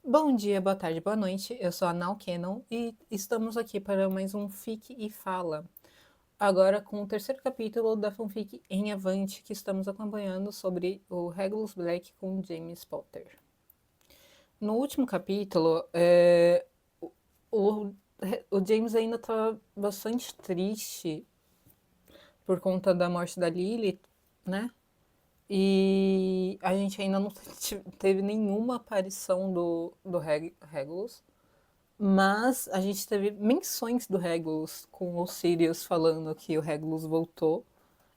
Bom dia, boa tarde, boa noite. Eu sou a Nau Cannon e estamos aqui para mais um Fique e Fala. Agora com o terceiro capítulo da fanfic Em Avante, que estamos acompanhando sobre o Regulus Black com James Potter. No último capítulo, o, o James ainda está bastante triste por conta da morte da Lily, né? E a gente ainda não teve nenhuma aparição do Regulus. Mas a gente teve menções do Regulus com o Sirius falando que o Regulus voltou.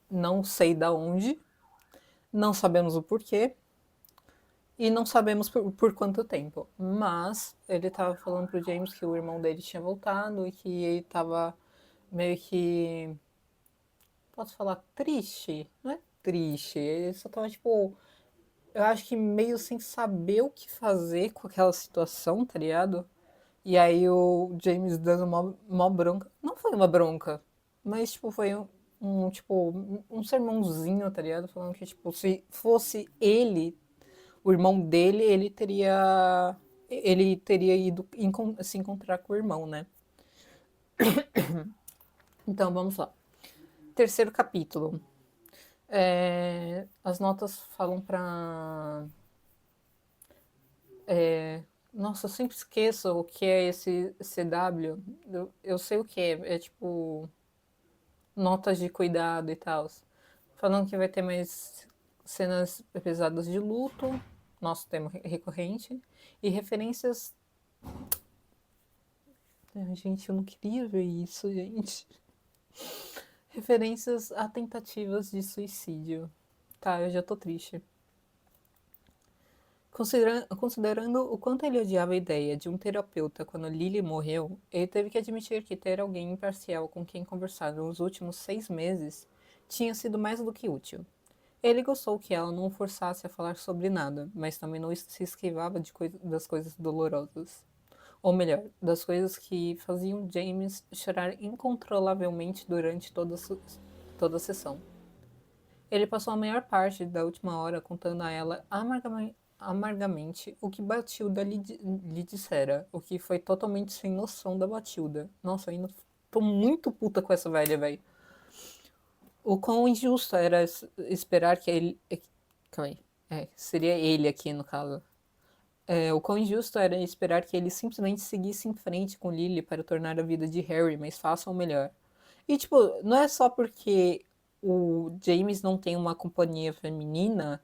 Não sei da onde, não sabemos o porquê e não sabemos por quanto tempo. Mas ele estava falando pro James que o irmão dele tinha voltado e que ele estava meio que. Posso falar triste? Não é triste, ele só tava tipo. Eu acho que meio sem saber o que fazer com aquela situação, tá ligado? E aí o James dando uma bronca. Não foi uma bronca, mas tipo, foi um sermãozinho, tá ligado? Falando que, tipo, se fosse ele, o irmão dele, ele teria ido se encontrar com o irmão, né? Então, vamos lá. Terceiro capítulo. As notas falam pra. Nossa, eu sempre esqueço o que é esse CW. Eu sei o que é. É tipo notas de cuidado e tal. Falando que vai ter mais cenas pesadas de luto, nosso tema recorrente, e referências. Ai, gente, eu não queria ver isso, gente. Referências a tentativas de suicídio. Tá, eu já tô triste. Considerando o quanto ele odiava a ideia de um terapeuta quando Lily morreu, ele teve que admitir que ter alguém imparcial com quem conversar nos últimos 6 meses tinha sido mais do que útil. Ele gostou que ela não o forçasse a falar sobre nada, mas também não se esquivava das coisas dolorosas. Ou melhor, das coisas que faziam James chorar incontrolavelmente durante toda a sessão. Ele passou a maior parte da última hora contando a ela amargamente o que Batilda lhe dissera, o que foi totalmente sem noção da Batilda. Nossa, eu ainda tô muito puta com essa velha, velho. O quão injusto era esperar que ele. Calma aí. Seria ele aqui no caso. O quão injusto era esperar que ele simplesmente seguisse em frente com Lily para tornar a vida de Harry mais fácil ou melhor. E, tipo, não é só porque o James não tem uma companhia feminina,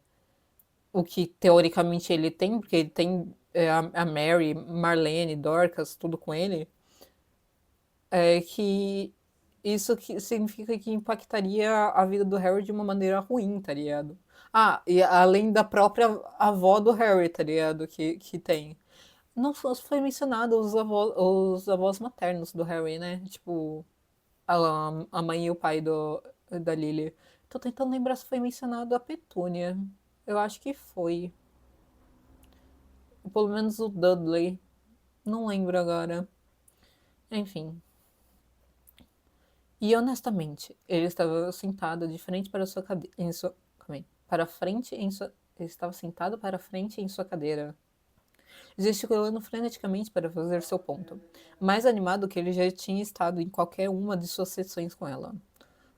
o que teoricamente ele tem, porque ele tem a Mary, Marlene, Dorcas, tudo com ele, que isso que significa que impactaria a vida do Harry de uma maneira ruim, tá ligado? Ah, e além da própria avó do Harry, tá ligado? Que tem. Não foi mencionado os avós maternos do Harry, né? Tipo, a mãe e o pai da Lily. Tô tentando lembrar se foi mencionado a Petúnia. Eu acho que foi. Pelo menos o Dudley. Não lembro agora. Enfim. E honestamente, ele estava sentado de frente para sua cadeira. Calma aí. Para frente em sua. Ele estava sentado para frente em sua cadeira, gesticulando freneticamente para fazer seu ponto, mais animado que ele já tinha estado em qualquer uma de suas sessões com ela.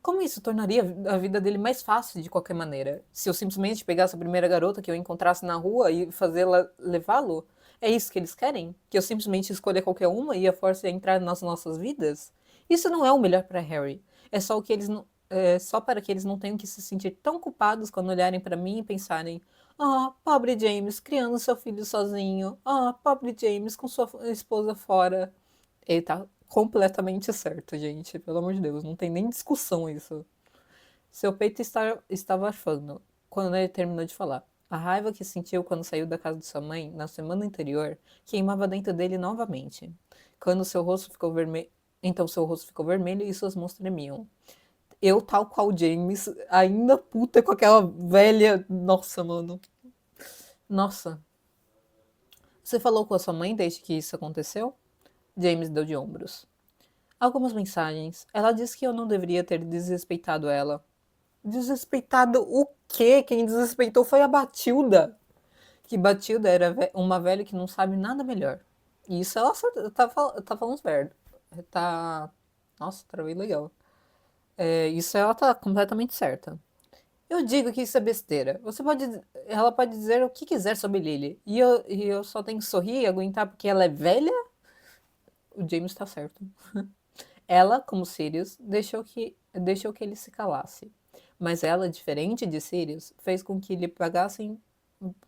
Como isso tornaria a vida dele mais fácil de qualquer maneira? Se eu simplesmente pegasse a primeira garota que eu encontrasse na rua e fazê-la levá-lo? É isso que eles querem? Que eu simplesmente escolha qualquer uma e a force a entrar nas nossas vidas? Isso não é o melhor para Harry. É só o que eles não, é só para que eles não tenham que se sentir tão culpados quando olharem para mim e pensarem: ah, pobre James, criando seu filho sozinho. Ah, pobre James com sua esposa fora. Ele tá completamente certo, gente. Pelo amor de Deus, não tem nem discussão isso. Seu peito estava arfando quando ele terminou de falar. A raiva que sentiu quando saiu da casa de sua mãe na semana anterior queimava dentro dele novamente. Quando seu rosto ficou vermelho. Então seu rosto ficou vermelho e suas mãos tremiam. Eu, tal qual James, ainda puta com aquela velha. Nossa, mano. Nossa. Você falou com a sua mãe desde que isso aconteceu? James deu de ombros. Algumas mensagens. Ela disse que eu não deveria ter desrespeitado ela. Desrespeitado o quê? Quem desrespeitou foi a Batilda. que Batilda era uma velha que não sabe nada melhor. E isso ela tá falando verdade. Tá. Nossa, travei legal. Isso ela tá completamente certa. Eu digo que isso é besteira. Ela pode dizer o que quiser sobre Lily. E eu só tenho que sorrir e aguentar porque ela é velha? O James tá certo. Ela, como Sirius, deixou que ele se calasse. Mas ela, diferente de Sirius, fez com que lhe pagassem.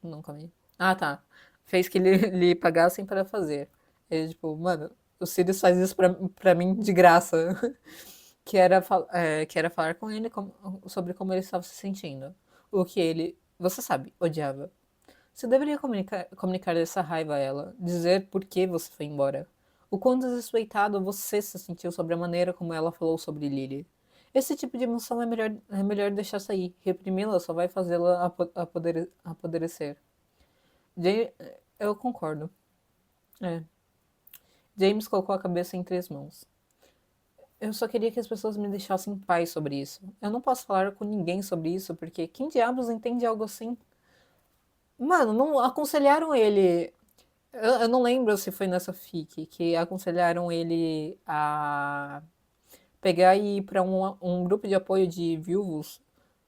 Não, calma aí. Ah, tá. Fez que lhe pagassem para fazer. Ele, tipo, mano, o Sirius faz isso pra mim de graça. Que era falar com ele sobre como ele estava se sentindo. O que ele, você sabe, odiava. Você deveria comunicar essa raiva a ela, dizer por que você foi embora. O quão desrespeitado você se sentiu sobre a maneira como ela falou sobre Lily. Esse tipo de emoção é melhor deixar sair. Reprimi-la só vai fazê-la apodrecer. Ja- eu concordo. É. James colocou a cabeça entre as mãos. Eu só queria que as pessoas me deixassem em paz sobre isso. Eu não posso falar com ninguém sobre isso, porque quem diabos entende algo assim? Mano, não aconselharam ele. Eu não lembro se foi nessa FIC que aconselharam ele a pegar e ir pra um grupo de apoio de viúvos.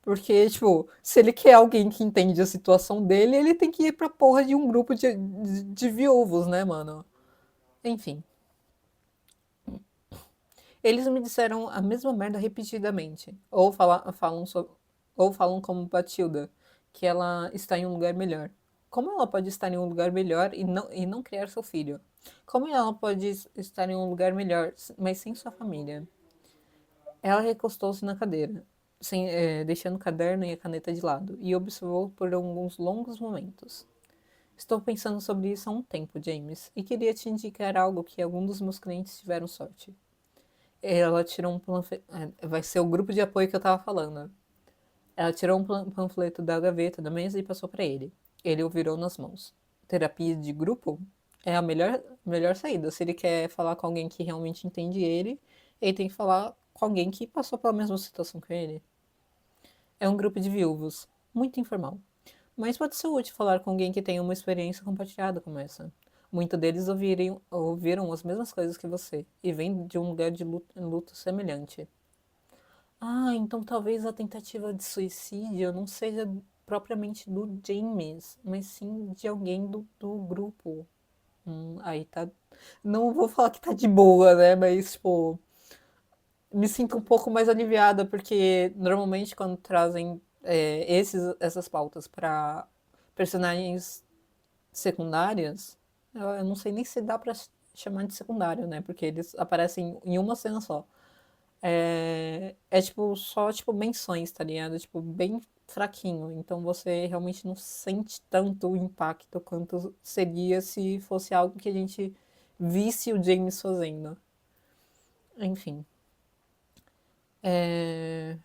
Porque, tipo, se ele quer alguém que entende a situação dele, ele tem que ir pra porra de um grupo de viúvos, né, mano? Enfim. Eles me disseram a mesma merda repetidamente. Ou falam como Batilda, que ela está em um lugar melhor. Como ela pode estar em um lugar melhor e não criar seu filho? Como ela pode estar em um lugar melhor, mas sem sua família? Ela recostou-se na cadeira, deixando o caderno e a caneta de lado, e observou por alguns longos momentos. Estou pensando sobre isso há um tempo, James, e queria te indicar algo que algum dos meus clientes tiveram sorte. Ela tirou um panfleto. Vai ser o grupo de apoio que eu tava falando. Ela tirou um panfleto da gaveta da mesa e passou para ele. Ele o virou nas mãos. Terapia de grupo é a melhor saída. Se ele quer falar com alguém que realmente entende ele tem que falar com alguém que passou pela mesma situação que ele. É um grupo de viúvos, muito informal. Mas pode ser útil falar com alguém que tenha uma experiência compartilhada como essa. Muitos deles ouviram as mesmas coisas que você e vêm de um lugar de luto semelhante. Ah, então talvez a tentativa de suicídio não seja propriamente do James, mas sim de alguém do grupo. Aí tá. Não vou falar que tá de boa, né? Mas, tipo, me sinto um pouco mais aliviada, porque normalmente quando trazem essas pautas para personagens secundárias, eu não sei nem se dá pra chamar de secundário, né? Porque eles aparecem em uma cena só. Tipo, só, tipo, menções, tá ligado? Tipo, bem fraquinho. Então você realmente não sente tanto o impacto quanto seria se fosse algo que a gente visse o James fazendo. Enfim. É...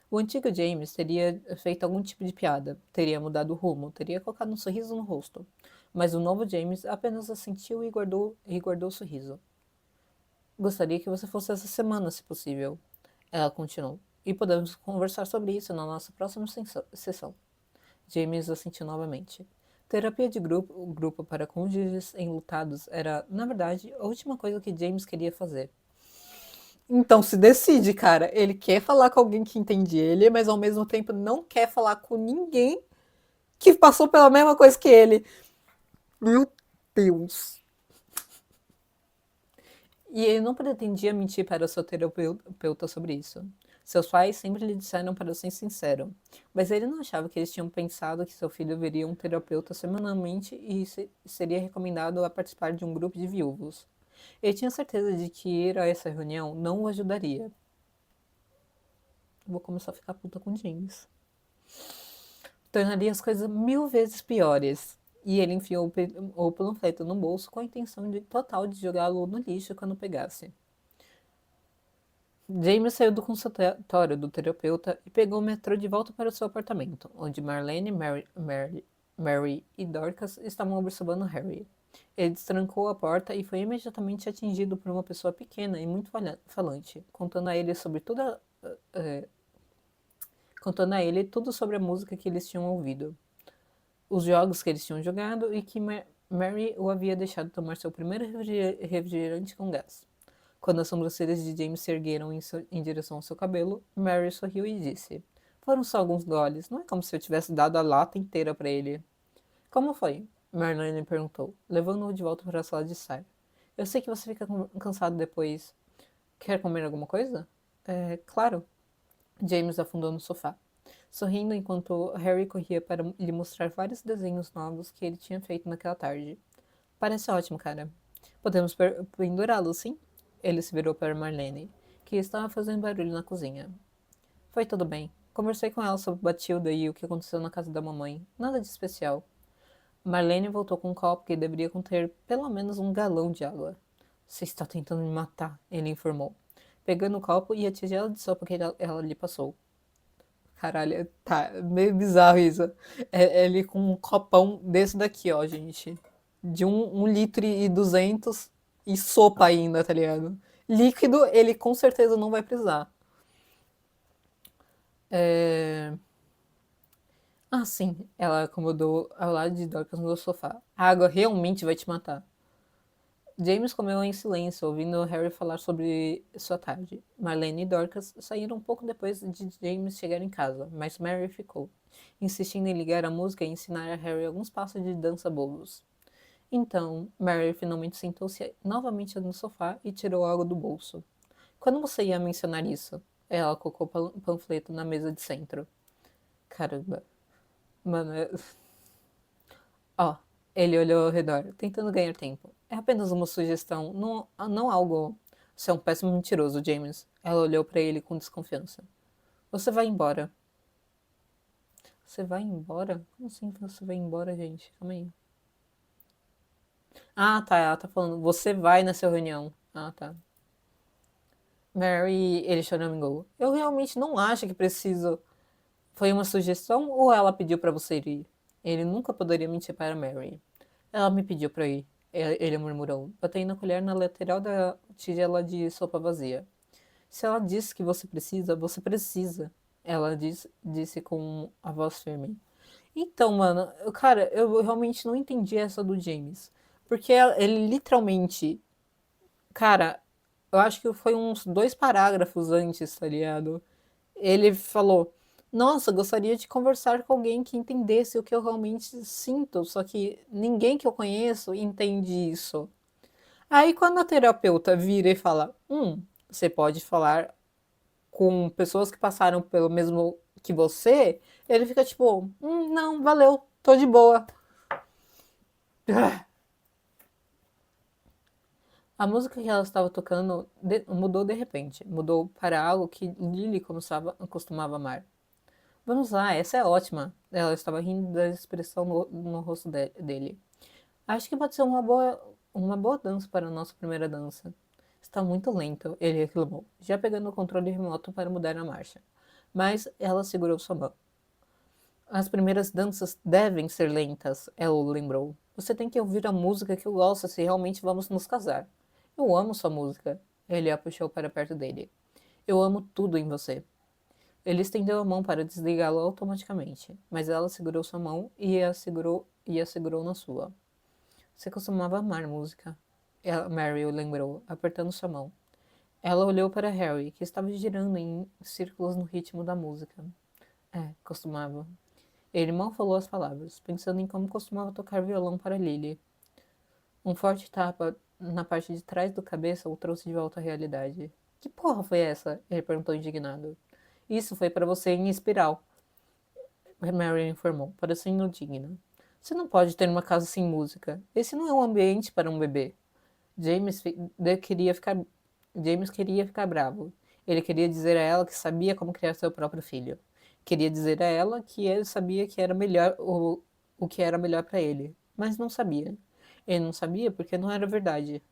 O antigo James teria feito algum tipo de piada, teria mudado o rumo, teria colocado um sorriso no rosto. Mas o novo James apenas assentiu e guardou o sorriso. Gostaria que você fosse essa semana, se possível. Ela continuou. E podemos conversar sobre isso na nossa próxima sessão. James assentiu novamente. Terapia de grupo para cônjuges enlutados era, na verdade, a última coisa que James queria fazer. Então se decide, cara. Ele quer falar com alguém que entende ele, mas ao mesmo tempo não quer falar com ninguém que passou pela mesma coisa que ele. Meu Deus. E ele não pretendia mentir para o seu terapeuta sobre isso. Seus pais sempre lhe disseram para ser sincero, mas ele não achava que eles tinham pensado que seu filho veria um terapeuta semanalmente e seria recomendado a participar de um grupo de viúvos. Ele tinha certeza de que ir a essa reunião não o ajudaria. Vou começar a ficar puta com James. Tornaria as coisas 1000 vezes piores. E ele enfiou o panfleto no bolso com a intenção total de jogá-lo no lixo quando pegasse. James saiu do consultório do terapeuta e pegou o metrô de volta para o seu apartamento, onde Marlene, Mary e Dorcas estavam observando Harry. Ele destrancou a porta e foi imediatamente atingido por uma pessoa pequena e muito falante, contando a ele tudo sobre a música que eles tinham ouvido. os jogos que eles tinham jogado e que Mary o havia deixado tomar seu primeiro refrigerante com gás. Quando as sobrancelhas de James se ergueram em direção ao seu cabelo, Mary sorriu e disse: Foram só alguns goles, não é como se eu tivesse dado a lata inteira para ele. Como foi? Marlene perguntou, levando-o de volta para a sala de estar. Eu sei que você fica cansado depois. Quer comer alguma coisa? Claro. James afundou no sofá, sorrindo enquanto Harry corria para lhe mostrar vários desenhos novos que ele tinha feito naquela tarde. Parece ótimo, cara. Podemos pendurá-lo, sim? Ele se virou para Marlene, que estava fazendo barulho na cozinha. Foi tudo bem. Conversei com ela sobre Batilda e o que aconteceu na casa da mamãe. Nada de especial. Marlene voltou com um copo que deveria conter pelo menos um galão de água. Você está tentando me matar, ele informou, pegando o copo e a tigela de sopa que ela lhe passou. Caralho, tá meio bizarro isso. Ele com um copão desse daqui, ó, gente. De 1,2 litros e sopa ainda, tá ligado? Líquido, ele com certeza não vai precisar. Ah, sim, ela acomodou ao lado de Dorcas no sofá. A água realmente vai te matar. James comeu em silêncio, ouvindo Harry falar sobre sua tarde. Marlene e Dorcas saíram um pouco depois de James chegar em casa, mas Mary ficou, insistindo em ligar a música e ensinar a Harry alguns passos de dança bobos. Então, Mary finalmente sentou-se novamente no sofá e tirou algo do bolso. Quando você ia mencionar isso? Ela colocou o panfleto na mesa de centro. Caramba. Mano, Ó, ele olhou ao redor, tentando ganhar tempo. É apenas uma sugestão, não algo. Você é um péssimo mentiroso, James. Ela olhou para ele com desconfiança. Você vai embora. Você vai embora? Como assim você vai embora, gente? Calma aí. Ah, tá, ela tá falando. Você vai nessa reunião. Ah, tá. Mary, ele choramingou. Eu realmente não acho que preciso. Foi uma sugestão ou ela pediu para você ir? Ele nunca poderia mentir para Mary. Ela me pediu para ir, ele murmurou, batendo a colher na lateral da tigela de sopa vazia. Se ela disse que você precisa. Ela disse com a voz firme. Então, mano, cara, eu realmente não entendi essa do James. Porque ele literalmente, cara, eu acho que foi uns 2 parágrafos antes, tá ligado? Ele falou: Nossa, gostaria de conversar com alguém que entendesse o que eu realmente sinto, só que ninguém que eu conheço entende isso. Aí, quando a terapeuta vira e fala: você pode falar com pessoas que passaram pelo mesmo que você, ele fica tipo: não, valeu, tô de boa. A música que ela estava tocando mudou de repente, mudou para algo que Lily costumava amar. Vamos lá, essa é ótima. Ela estava rindo da expressão no rosto dele. Acho que pode ser uma boa dança para a nossa primeira dança. Está muito lento, ele reclamou, já pegando o controle remoto para mudar a marcha. Mas ela segurou sua mão. As primeiras danças devem ser lentas, ela o lembrou. Você tem que ouvir a música que eu gosto se realmente vamos nos casar. Eu amo sua música. Ele a puxou para perto dele. Eu amo tudo em você. Ele estendeu a mão para desligá-lo automaticamente, mas ela segurou sua mão e a segurou na sua. Você costumava amar música. Mary o lembrou, apertando sua mão. Ela olhou para Harry, que estava girando em círculos no ritmo da música. Costumava. Ele mal falou as palavras, pensando em como costumava tocar violão para Lily. Um forte tapa na parte de trás do cabeça o trouxe de volta à realidade. Que porra foi essa? Ele perguntou indignado. Isso foi para você em espiral, Mary informou, parecendo indigna. Você não pode ter uma casa sem música. Esse não é um ambiente para um bebê. James, queria ficar, James queria ficar bravo. Ele queria dizer a ela que sabia como criar seu próprio filho. Queria dizer a ela que ele sabia que era melhor o que era melhor para ele, mas não sabia. Ele não sabia porque não era verdade.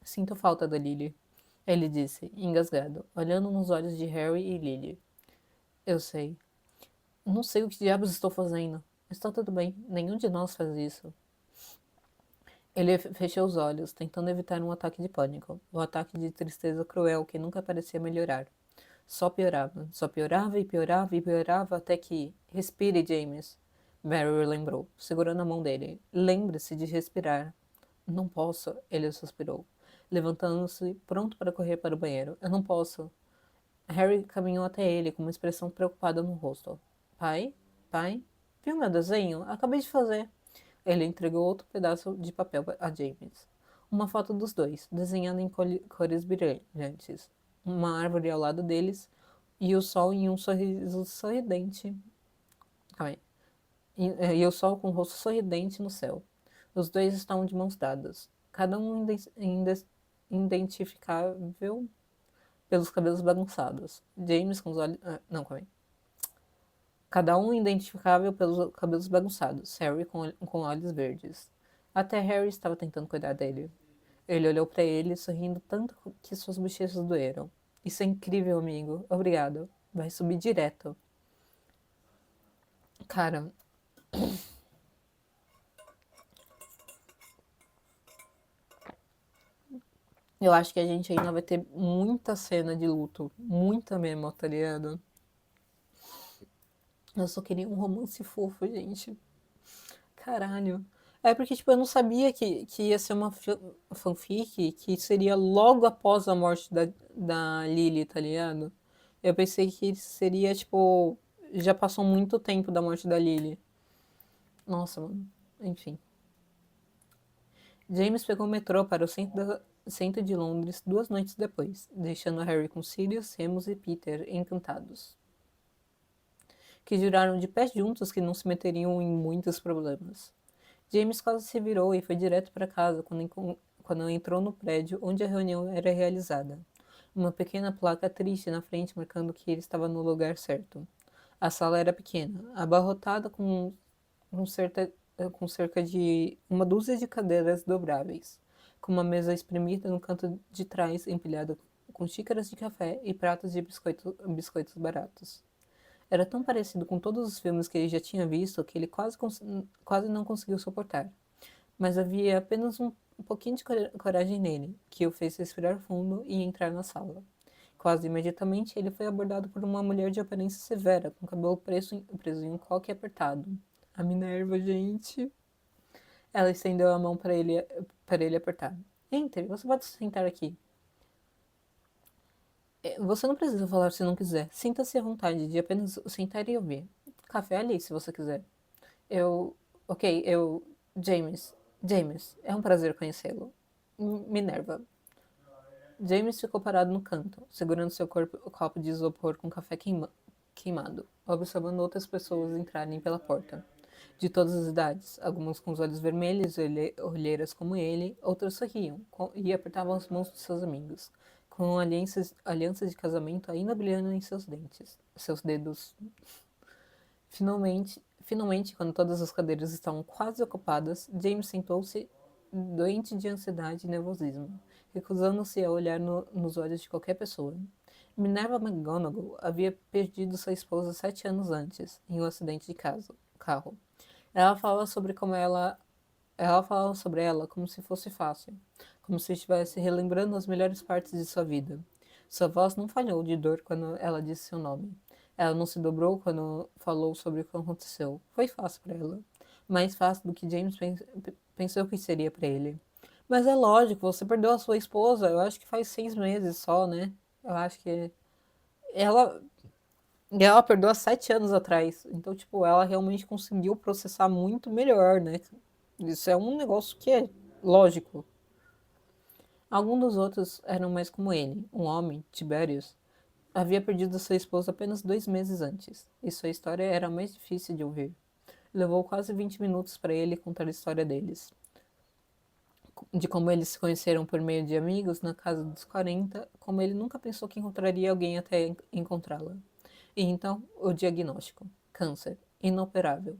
Sinto falta da Lily, ele disse, engasgado, olhando nos olhos de Harry e Lily. Eu sei. Não sei o que diabos estou fazendo. Está tudo bem, nenhum de nós faz isso. Ele fechou os olhos, tentando evitar um ataque de pânico, um ataque de tristeza cruel que nunca parecia melhorar. Só piorava e piorava e piorava até que... Respire, James. Mary lembrou, segurando a mão dele. Lembre-se de respirar. Não posso, ele suspirou, levantando-se, pronto para correr para o banheiro. Eu não posso. Harry caminhou até ele com uma expressão preocupada no rosto. Pai? Pai? Viu meu desenho? Acabei de fazer. Ele entregou outro pedaço de papel a James. Uma foto dos dois, desenhada em cores brilhantes. Uma árvore ao lado deles e o sol em um sorriso sorridente. Calma aí. E o sol com o rosto sorridente no céu. Os dois estavam de mãos dadas, cada um identificável pelos cabelos bagunçados. James com os olhos. Não, calma aí. Cada um identificável pelos cabelos bagunçados. Harry com olhos verdes. Até Harry estava tentando cuidar dele. Ele olhou para ele, sorrindo tanto que suas bochechas doeram. Isso é incrível, amigo. Obrigado. Vai subir direto. Cara, eu acho que a gente ainda vai ter muita cena de luto. Muita mesmo, tá ligado? Eu só queria um romance fofo, gente. Caralho. É porque, tipo, eu não sabia que ia ser uma fanfic que seria logo após a morte da Lily, tá ligado? Eu pensei que seria, tipo, já passou muito tempo da morte da Lily. Nossa, mano. Enfim. James pegou o metrô para o centro de Londres 2 noites depois, deixando Harry com Sirius, Remus e Peter encantados, que juraram de pés juntos que não se meteriam em muitos problemas. James quase se virou e foi direto para casa quando entrou no prédio onde a reunião era realizada. Uma pequena placa triste na frente marcando que ele estava no lugar certo. A sala era pequena, abarrotada com cerca de uma dúzia de cadeiras dobráveis, com uma mesa espremida no canto de trás empilhada com xícaras de café e pratos de biscoitos baratos. Era tão parecido com todos os filmes que ele já tinha visto que ele quase não conseguiu suportar. Mas havia apenas um pouquinho de coragem nele, que o fez respirar fundo e entrar na sala. Quase imediatamente, ele foi abordado por uma mulher de aparência severa, com cabelo preso em um coque apertado. A Minerva, gente. Ela estendeu a mão para ele apertar. Entre, você pode se sentar aqui. Você não precisa falar se não quiser. Sinta-se à vontade de apenas sentar e ouvir. Café ali, se você quiser. Eu. Ok, eu. James. James, é um prazer conhecê-lo. Minerva. James ficou parado no canto, segurando seu copo de isopor com café queimado, observando outras pessoas entrarem pela porta. De todas as idades, algumas com os olhos vermelhos e olheiras como ele, outras sorriam e apertavam as mãos de seus amigos, com alianças de casamento ainda brilhando em seus dedos. Finalmente, quando todas as cadeiras estavam quase ocupadas, James sentou-se, doente de ansiedade e nervosismo, recusando-se a olhar nos olhos de qualquer pessoa. Minerva McGonagall havia perdido sua esposa 7 anos antes, em um acidente de carro. Ela falava ela falava sobre ela como se fosse fácil, como se estivesse relembrando as melhores partes de sua vida. Sua voz não falhou de dor quando ela disse seu nome. Ela não se dobrou quando falou sobre o que aconteceu. Foi fácil para ela. Mais fácil do que James pensou que seria para ele. Mas é lógico, você perdeu a sua esposa, eu acho que faz 6 meses só, né? Eu acho que ela ela perdoa 7 anos atrás. Então, tipo, ela realmente conseguiu processar muito melhor, né? Isso é um negócio que é lógico. Alguns dos outros eram mais como ele. Um homem, Tiberius, havia perdido sua esposa apenas 2 meses antes, e sua história era mais difícil de ouvir. Levou quase 20 minutos para ele contar a história deles. De como eles se conheceram por meio de amigos na casa dos 40, como ele nunca pensou que encontraria alguém até encontrá-la. E então, o diagnóstico: câncer, inoperável.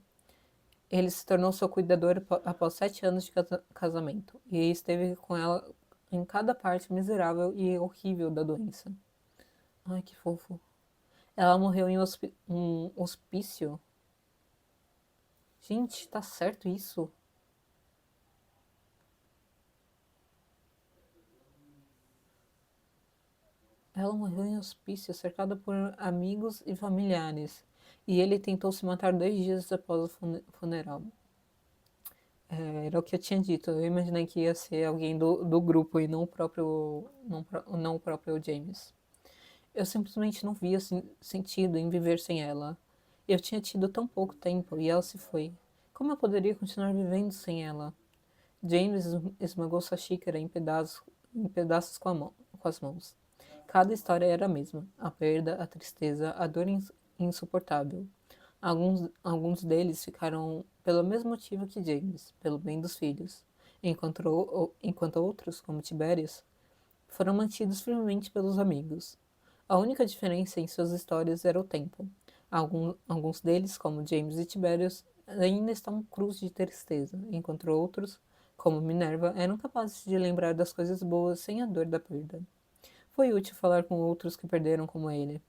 Ele se tornou seu cuidador após 7 anos de casamento e esteve com ela em cada parte miserável e horrível da doença. Ai, que fofo. Ela morreu em um hospício. Gente, tá certo isso? Ela morreu em hospício, cercada por amigos e familiares. e ele tentou se matar 2 dias após o funeral. Era o que eu tinha dito. Eu imaginei que ia ser alguém do grupo e não não o próprio James. Eu simplesmente não via sentido em viver sem ela. Eu tinha tido tão pouco tempo e ela se foi. Como eu poderia continuar vivendo sem ela? James esmagou sua xícara em pedaços com as mãos. Cada história era a mesma: a perda, a tristeza, a dor insuportável. Alguns deles ficaram pelo mesmo motivo que James, pelo bem dos filhos, enquanto outros, como Tiberius, foram mantidos firmemente pelos amigos. A única diferença em suas histórias era o tempo. Alguns deles, como James e Tiberius, ainda estavam crus de tristeza, enquanto outros, como Minerva, eram capazes de lembrar das coisas boas sem a dor da perda. Foi útil falar com outros que perderam como ele.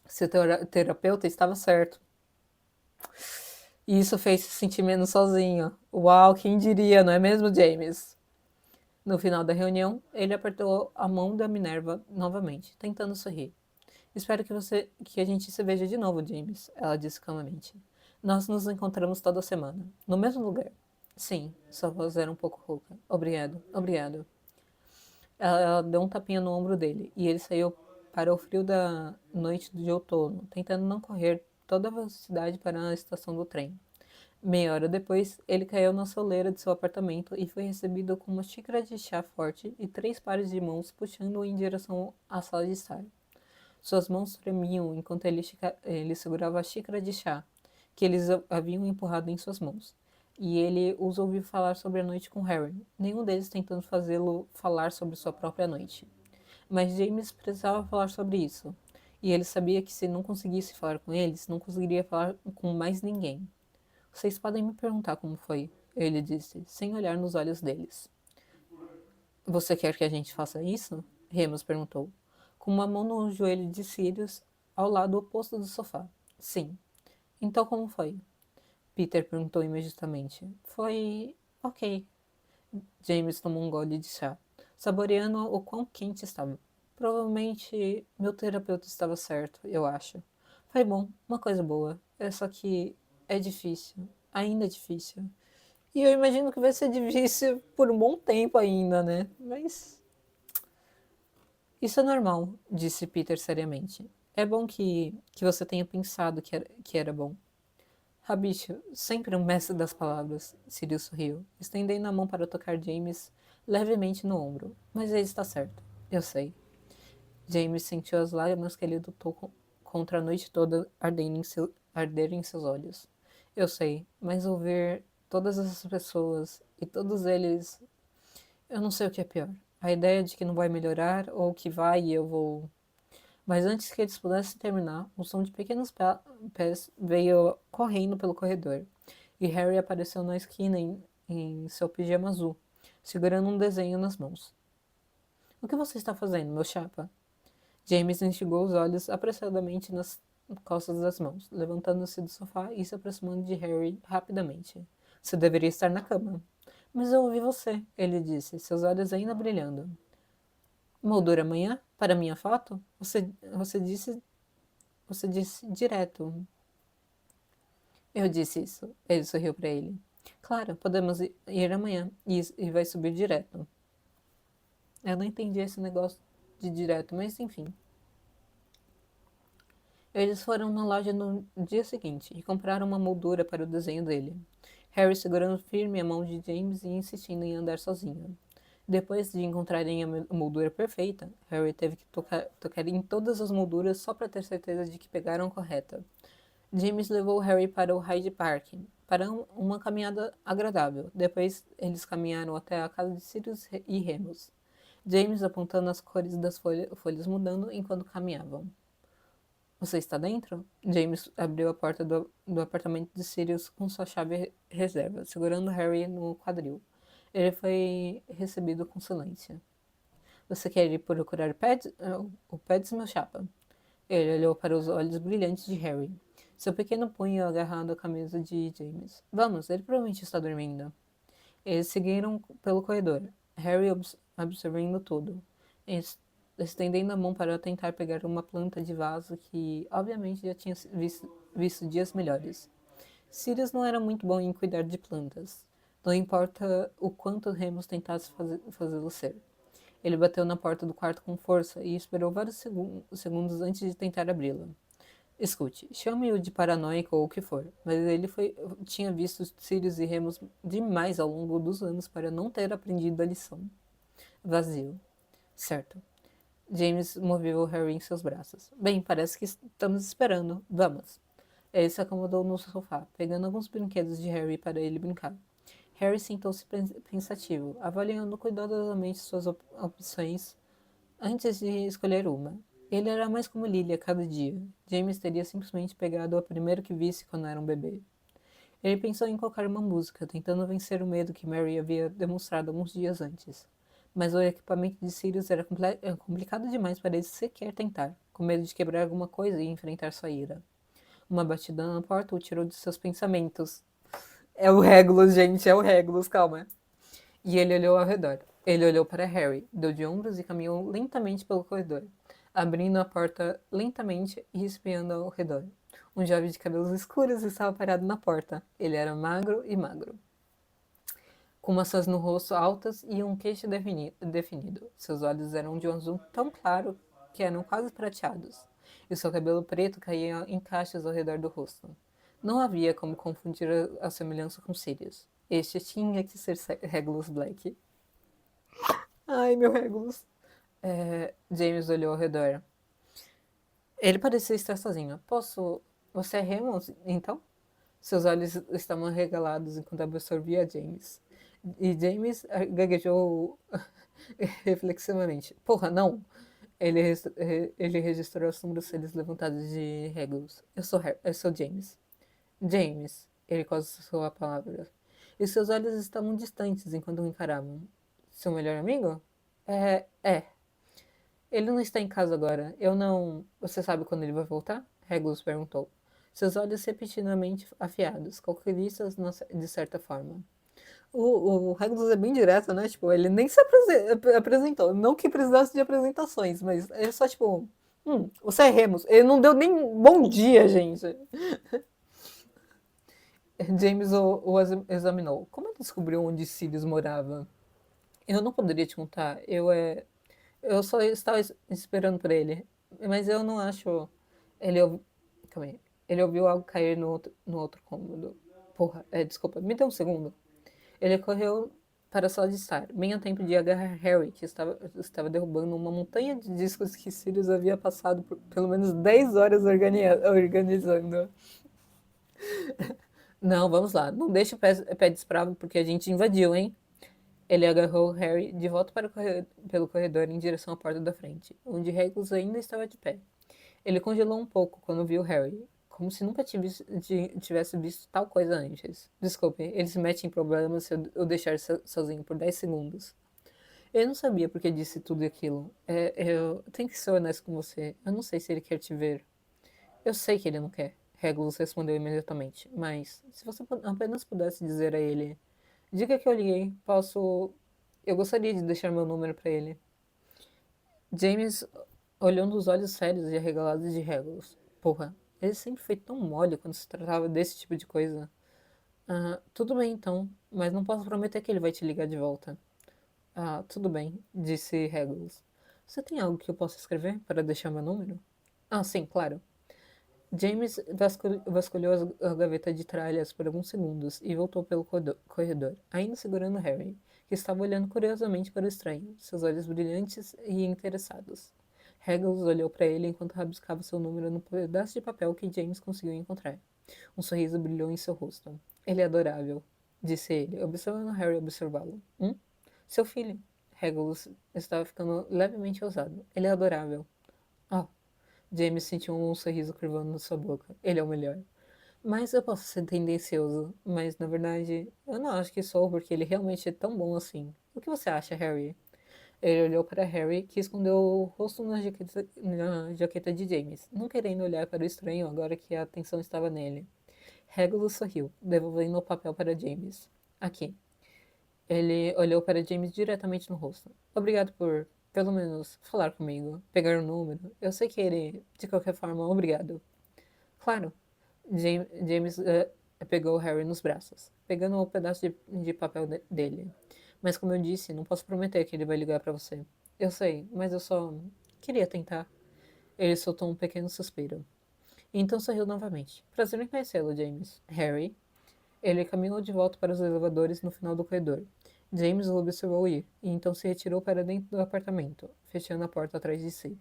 Seu terapeuta estava certo. E isso fez se sentir menos sozinho. Uau, quem diria, não é mesmo, James? No final da reunião, ele apertou a mão da Minerva novamente, tentando sorrir. Espero que a gente se veja de novo, James, ela disse calmamente. Nós nos encontramos toda semana, no mesmo lugar. Sim, sua voz era um pouco rouca. Obrigado, obrigado. Ela deu um tapinha no ombro dele e ele saiu para o frio da noite de outono, tentando não correr toda a velocidade para a estação do trem. Meia hora depois, ele caiu na soleira de seu apartamento e foi recebido com uma xícara de chá forte e 3 pares de mãos puxando-o em direção à sala de estar. Suas mãos tremiam enquanto ele segurava a xícara de chá que eles haviam empurrado em suas mãos. E ele os ouviu falar sobre a noite com Harry, nenhum deles tentando fazê-lo falar sobre sua própria noite. Mas James precisava falar sobre isso, e ele sabia que se não conseguisse falar com eles, não conseguiria falar com mais ninguém. Vocês podem me perguntar como foi, ele disse, sem olhar nos olhos deles. Você quer que a gente faça isso? Remus perguntou, com uma mão no joelho de Sirius, ao lado oposto do sofá. Sim. Então como foi? Peter perguntou imediatamente. Foi ok. James tomou um gole de chá, saboreando o quão quente estava. Provavelmente meu terapeuta estava certo, eu acho. Foi bom, uma coisa boa. É só que é difícil, ainda é difícil. E eu imagino que vai ser difícil por um bom tempo ainda, né? Mas isso é normal, disse Peter seriamente. É bom que você tenha pensado que era bom. Rabicho, sempre um mestre das palavras, Sirius sorriu, estendendo a mão para tocar James levemente no ombro. Mas ele está certo, eu sei. James sentiu as lágrimas que ele lutou contra a noite toda arder em seus olhos. Eu sei, mas ouvir todas essas pessoas e todos eles, eu não sei o que é pior. A ideia de que não vai melhorar ou que vai e eu vou. Mas antes que eles pudessem terminar, o som de pequenos pés veio correndo pelo corredor, e Harry apareceu na esquina em seu pijama azul, segurando um desenho nas mãos. O que você está fazendo, meu chapa? James enxugou os olhos apressadamente nas costas das mãos, levantando-se do sofá e se aproximando de Harry rapidamente. Você deveria estar na cama. Mas eu ouvi você, ele disse, seus olhos ainda brilhando. Moldura amanhã? Para minha foto? Você disse direto. Eu disse isso. Ele sorriu para ele. Claro, podemos ir amanhã e vai subir direto. Eu não entendi esse negócio de direto, mas enfim. Eles foram na loja no dia seguinte e compraram uma moldura para o desenho dele. Harry segurando firme a mão de James e insistindo em andar sozinho. Depois de encontrarem a moldura perfeita, Harry teve que tocar em todas as molduras só para ter certeza de que pegaram a correta. James levou Harry para o Hyde Park, para uma caminhada agradável. Depois, eles caminharam até a casa de Sirius e Remus. James apontando as cores das folhas mudando enquanto caminhavam. Você está dentro? James abriu a porta do apartamento de Sirius com sua chave reserva, segurando Harry no quadril. Ele foi recebido com silêncio. Você quer ir procurar o Pads, meu chapa? Ele olhou para os olhos brilhantes de Harry, seu pequeno punho agarrado à camisa de James. Vamos, ele provavelmente está dormindo. Eles seguiram pelo corredor, Harry observando tudo. estendendo a mão para tentar pegar uma planta de vaso que, obviamente, já tinha visto dias melhores. Sirius não era muito bom em cuidar de plantas, não importa o quanto Remus tentasse fazê-lo ser. Ele bateu na porta do quarto com força e esperou vários segundos antes de tentar abri-la. Escute, chame-o de paranoico ou o que for, mas tinha visto Sirius e Remus demais ao longo dos anos para não ter aprendido a lição. Vazio. Certo. James moveu Harry em seus braços. Bem, parece que estamos esperando. Vamos. Ele se acomodou no sofá, pegando alguns brinquedos de Harry para ele brincar. Harry sentou-se pensativo, avaliando cuidadosamente suas opções antes de escolher uma. Ele era mais como Lily a cada dia. James teria simplesmente pegado a primeiro que visse quando era um bebê. Ele pensou em colocar uma música, tentando vencer o medo que Mary havia demonstrado alguns dias antes. Mas o equipamento de Sirius era complicado demais para ele sequer tentar, com medo de quebrar alguma coisa e enfrentar sua ira. Uma batida na porta o tirou de seus pensamentos. É o Regulus, gente, é o Regulus, calma. E ele olhou ao redor. Ele olhou para Harry, deu de ombros e caminhou lentamente pelo corredor, abrindo a porta lentamente e espiando ao redor. Um jovem de cabelos escuros estava parado na porta. Ele era magro e magro, com maçãs no rosto altas e um queixo definido. Seus olhos eram de um azul tão claro que eram quase prateados, e seu cabelo preto caía em cachos ao redor do rosto. Não havia como confundir a semelhança com Sirius. Este tinha que ser Regulus Black. Ai, meu Regulus. James olhou ao redor. Ele parecia estar sozinho. Posso... Você é Remus, então? Seus olhos estavam arregalados enquanto absorvia James. E James gaguejou reflexivamente. Porra, não! Ele registrou as sobrancelhas levantadas de Regulus. Eu sou James. James, ele quase sussurrou a palavra. E seus olhos estavam distantes enquanto o encaravam. Seu melhor amigo? É. Ele não está em casa agora. Eu não... Você sabe quando ele vai voltar? Regulus perguntou. Seus olhos repetidamente afiados, calculistas de certa forma. O Regulus é bem direto, né? Tipo, ele nem se apresentou. Não que precisasse de apresentações, mas ele só, tipo... você é Remus. Ele não deu nem bom dia, gente. James o examinou. Como ele descobriu onde Sirius morava? Eu não poderia te contar. Eu só estava esperando por ele. Mas eu não acho. Ele ouviu. Calma aí. Ele ouviu algo cair no outro cômodo. Porra, desculpa, me dê um segundo. Ele correu para a sala de estar, bem a tempo de agarrar Harry, que estava derrubando uma montanha de discos que Sirius havia passado por pelo menos 10 horas organizando. Não, vamos lá. Não deixe o pé desbravo porque a gente invadiu, hein? Ele agarrou Harry de volta pelo corredor em direção à porta da frente, onde Regulus ainda estava de pé. Ele congelou um pouco quando viu Harry, como se nunca tivesse visto tal coisa antes. Desculpe, ele se mete em problemas se eu o deixar sozinho por 10 segundos. Ele não sabia por que disse tudo aquilo. Eu tenho que ser honesto com você. Eu não sei se ele quer te ver. Eu sei que ele não quer, Regulus respondeu imediatamente. Mas, se você apenas pudesse dizer a ele... Diga que eu liguei. Eu gostaria de deixar meu número para ele. James olhou nos olhos sérios e arregalados de Regulus. Porra, ele sempre foi tão mole quando se tratava desse tipo de coisa. Tudo bem então, mas não posso prometer que ele vai te ligar de volta. Tudo bem, disse Regulus. Você tem algo que eu possa escrever para deixar meu número? Sim, claro. James vasculhou a gaveta de tralhas por alguns segundos e voltou pelo corredor, ainda segurando Harry, que estava olhando curiosamente para o estranho, seus olhos brilhantes e interessados. Regulus olhou para ele enquanto rabiscava seu número no pedaço de papel que James conseguiu encontrar. Um sorriso brilhou em seu rosto. Ele é adorável, disse ele, observando Harry observá-lo. Seu filho. Regulus estava ficando levemente ousado. Ele é adorável. Oh, James sentiu um sorriso curvando na sua boca. Ele é o melhor. Mas eu posso ser tendencioso, mas na verdade eu não acho que sou, porque ele realmente é tão bom assim. O que você acha, Harry? Ele olhou para Harry, que escondeu o rosto na jaqueta de James, não querendo olhar para o estranho agora que a atenção estava nele. Regulus sorriu, devolvendo o papel para James. Aqui. Ele olhou para James diretamente no rosto. Obrigado por pelo menos, falar comigo, pegar o número. Eu sei que ele, de qualquer forma, obrigado. Claro. James pegou Harry nos braços, pegando um pedaço de papel dele. Mas como eu disse, não posso prometer que ele vai ligar pra você. Eu sei, mas eu só queria tentar. Ele soltou um pequeno suspiro. E então sorriu novamente. Prazer em conhecê-lo, James. Harry. Ele caminhou de volta para os elevadores no final do corredor. James o observou ir, e então se retirou para dentro do apartamento, fechando a porta atrás de si.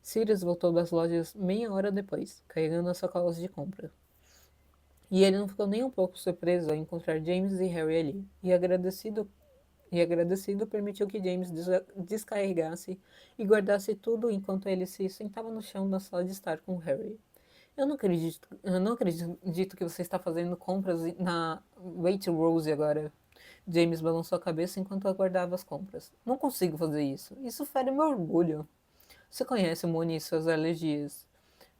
Sirius voltou das lojas meia hora depois, carregando as sacolas de compra. E ele não ficou nem um pouco surpreso ao encontrar James e Harry ali, e agradecido permitiu que James descarregasse e guardasse tudo enquanto ele se sentava no chão na sala de estar com Harry. Eu não acredito que você está fazendo compras na Waitrose agora. James balançou a cabeça enquanto aguardava as compras. Não consigo fazer isso. Isso fere meu orgulho. Você conhece o Moni e suas alergias.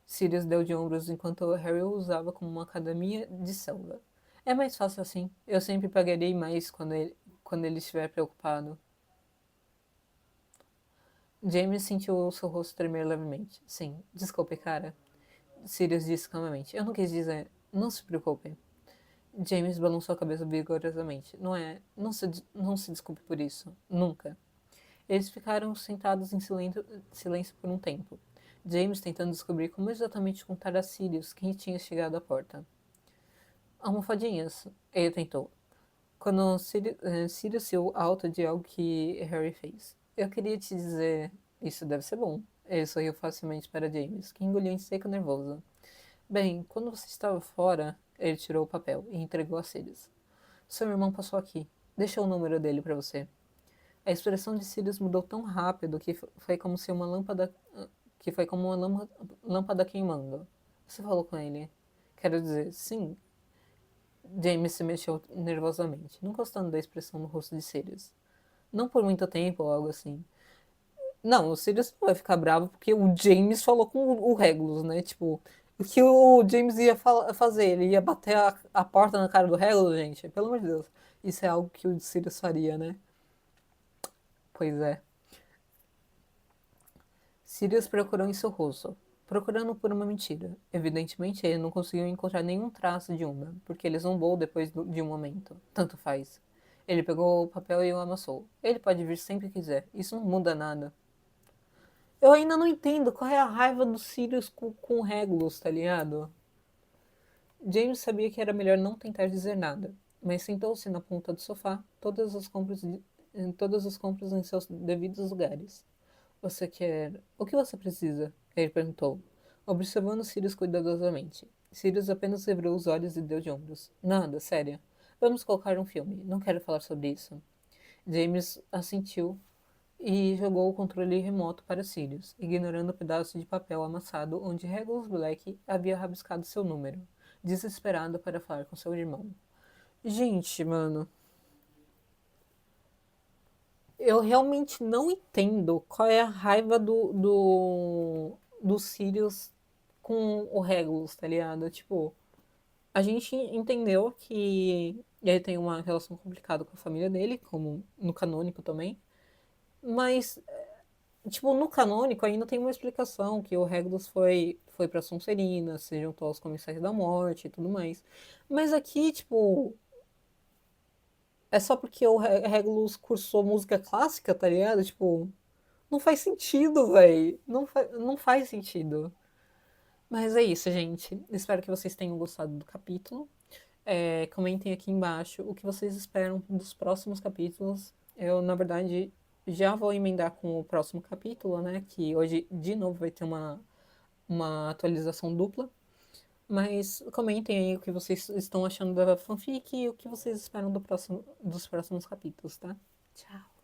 Sirius deu de ombros enquanto Harry o usava como uma academia de selva. É mais fácil assim. Eu sempre pagarei mais quando ele estiver preocupado. James sentiu o seu rosto tremer levemente. Sim, desculpe, cara. Sirius disse calmamente. Eu não quis dizer. Não se preocupe. James balançou a cabeça vigorosamente. Não é. Não se desculpe por isso. Nunca. Eles ficaram sentados em silêncio por um tempo. James tentando descobrir como exatamente contar a Sirius quem tinha chegado à porta. Almofadinhas, ele tentou. Quando Sirius se alto de algo que Harry fez. Eu queria te dizer. Isso deve ser bom. Ele sorriu facilmente para James, que engoliu em seco nervoso. Bem, quando você estava fora, ele tirou o papel e entregou a Sirius. Seu irmão passou aqui. Deixou o número dele para você. A expressão de Sirius mudou tão rápido que foi como uma lâmpada queimando. Você falou com ele? Quero dizer, sim. James se mexeu nervosamente, não gostando da expressão no rosto de Sirius. Não por muito tempo ou algo assim. Não, o Sirius não vai ficar bravo porque o James falou com o Regulus, né? Tipo, o que o James ia fazer? Ele ia bater a porta na cara do Regulus, gente? Pelo amor de Deus. Isso é algo que o Sirius faria, né? Pois é. Sirius procurou em seu rosto, procurando por uma mentira. Evidentemente, ele não conseguiu encontrar nenhum traço de uma, porque ele zombou depois de um momento. Tanto faz. Ele pegou o papel e o amassou. Ele pode vir sempre que quiser. Isso não muda nada. Eu ainda não entendo qual é a raiva do Sirius com o Regulus, tá ligado? James sabia que era melhor não tentar dizer nada, mas sentou-se na ponta do sofá, todas as compras em seus devidos lugares. Você quer. O que você precisa? Ele perguntou, observando Sirius cuidadosamente. Sirius apenas revirou os olhos e deu de ombros. Nada, sério. Vamos colocar um filme. Não quero falar sobre isso. James assentiu e jogou o controle remoto para Sirius, ignorando o pedaço de papel amassado onde Regulus Black havia rabiscado seu número, desesperado para falar com seu irmão. Gente, mano, eu realmente não entendo qual é a raiva do Sirius com o Regulus, tá ligado? Tipo, a gente entendeu que ele tem uma relação complicada com a família dele, como no canônico também. Mas, tipo, no canônico ainda tem uma explicação que o Regulus foi pra Sonserina, se juntou aos Comensais da Morte e tudo mais. Mas aqui, tipo, é só porque o Regulus cursou música clássica, tá ligado? Tipo, não faz sentido, véi. Não faz sentido. Mas é isso, gente. Espero que vocês tenham gostado do capítulo. Comentem aqui embaixo o que vocês esperam dos próximos capítulos. Eu, na verdade, já vou emendar com o próximo capítulo, né? Que hoje, de novo, vai ter uma atualização dupla. Mas comentem aí o que vocês estão achando da fanfic e o que vocês esperam dos próximos capítulos, tá? Tchau.